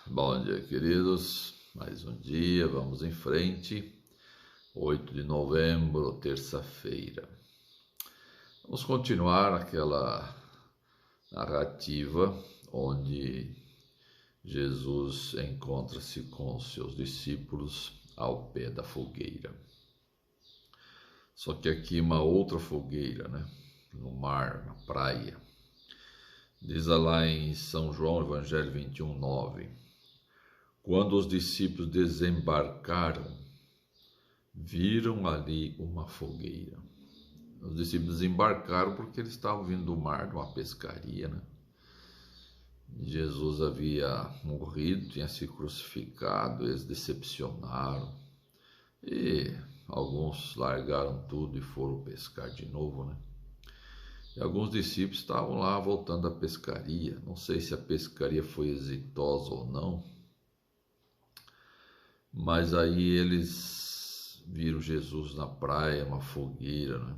Bom dia, queridos. Mais um dia, vamos em frente. 8 de novembro, terça-feira. Vamos continuar aquela narrativa onde Jesus encontra-se com os seus discípulos ao pé da fogueira. Só que aqui uma outra fogueira, no mar, na praia. Diz lá em São João, Evangelho 21:9. Quando os discípulos desembarcaram, viram ali uma fogueira. Os discípulos desembarcaram porque eles estavam vindo do mar, de uma pescaria, Jesus havia morrido, tinha se crucificado, eles decepcionaram e alguns largaram tudo e foram pescar de novo, E alguns discípulos estavam lá voltando da pescaria. Não sei se a pescaria foi exitosa ou não, mas aí eles viram Jesus na praia, uma fogueira,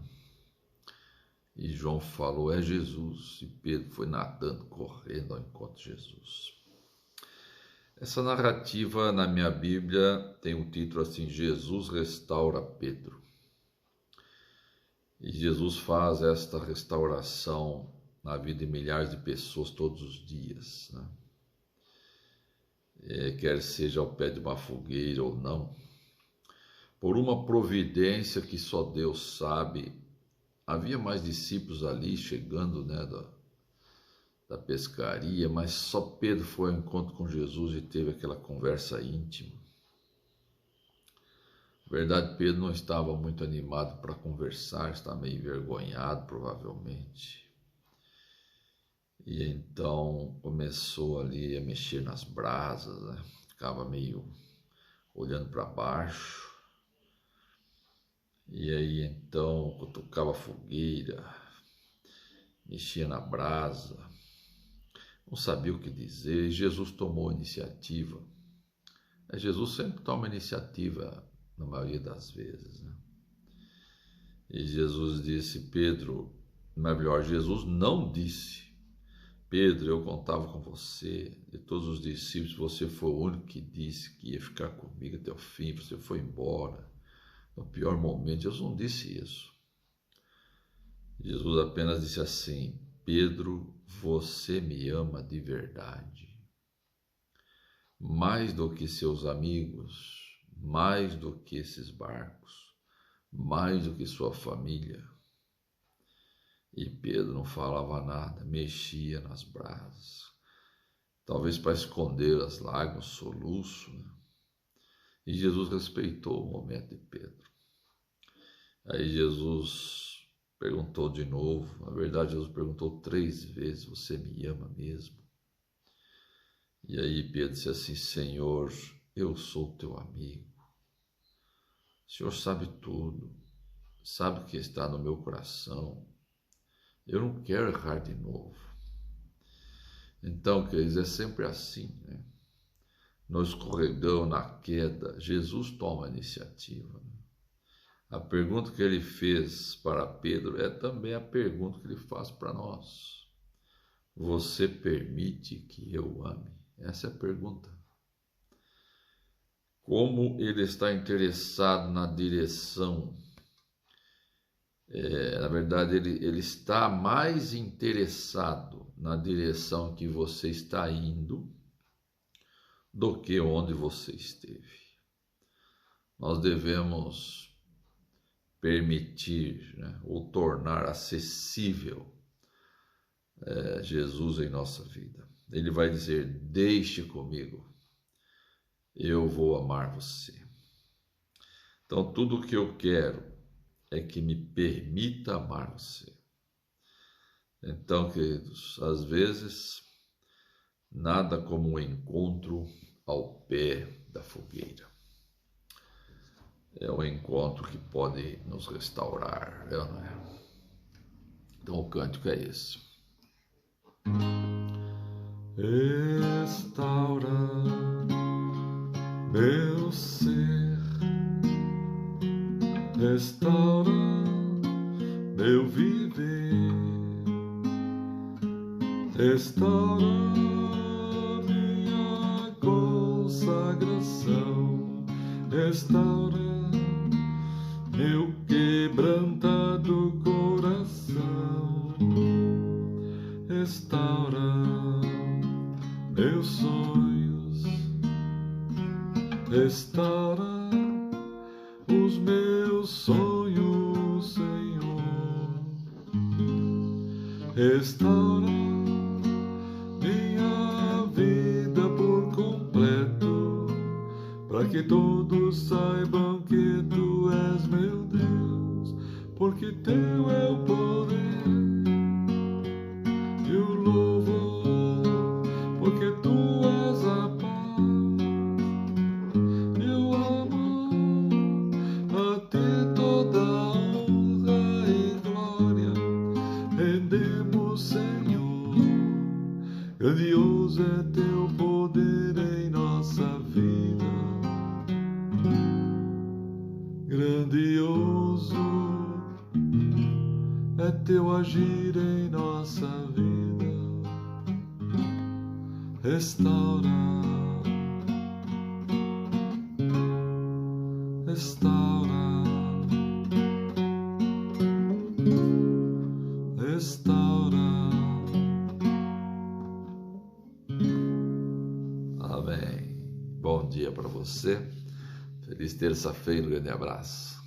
E João falou, é Jesus. E Pedro foi nadando, correndo ao encontro de Jesus. Essa narrativa na minha Bíblia tem o título assim, Jesus restaura Pedro. E Jesus faz esta restauração na vida de milhares de pessoas todos os dias, quer seja ao pé de uma fogueira ou não, por uma providência que só Deus sabe. Havia mais discípulos ali chegando, da pescaria, mas só Pedro foi ao encontro com Jesus e teve aquela conversa íntima. Na verdade, Pedro não estava muito animado para conversar, estava meio envergonhado, provavelmente. E então começou ali a mexer nas brasas, Ficava meio olhando para baixo. E aí então cutucava a fogueira, mexia na brasa, não sabia o que dizer, e Jesus tomou a iniciativa. Jesus sempre toma a iniciativa na maioria das vezes, E Jesus disse, Pedro, melhor, Jesus não disse, Pedro, eu contava com você, de todos os discípulos, você foi o único que disse que ia ficar comigo até o fim, você foi embora. No pior momento, Jesus não disse isso. Jesus apenas disse assim, Pedro, você me ama de verdade. Mais do que seus amigos, mais do que esses barcos, mais do que sua família. E Pedro não falava nada, mexia nas brasas, talvez para esconder as lágrimas, o soluço, E Jesus respeitou o momento de Pedro. Aí Jesus perguntou de novo, na verdade Jesus perguntou 3 vezes, você me ama mesmo? E aí Pedro disse assim, Senhor, eu sou teu amigo, o Senhor sabe tudo, sabe o que está no meu coração, eu não quero errar de novo. Então, queridos, é sempre assim, Nós escorregamos na queda, Jesus toma a iniciativa, A pergunta que ele fez para Pedro é também a pergunta que ele faz para nós. Você permite que eu ame? Essa é a pergunta. Como ele está interessado na direção, na verdade ele está mais interessado na direção que você está indo do que onde você esteve. Nós devemos permitir, ou tornar acessível Jesus em nossa vida. Ele vai dizer, deixe comigo, eu vou amar você. Então, tudo o que eu quero é que me permita amar você. Então, queridos, às vezes, nada como um encontro ao pé da fogueira. É um encontro que pode nos restaurar, não é? Então o cântico é esse. Restaura meu ser, restaura meu viver, restaura minha cor. restaura meu quebrantado coração, restaura meus sonhos, restaura os meus sonhos, Senhor, restaura minha vida por completo, para que todos saibam que Tu és meu Deus, porque Teu é o poder e o louvor, porque Tu és a paz e o amor, a Ti toda a honra e glória rendemos, Senhor. Grandioso é Teu poder em nossa vida, grandioso é Teu agir em nossa vida. Restaura, restaura, restaura. Amém. Bom dia para você. Feliz terça-feira, um grande abraço.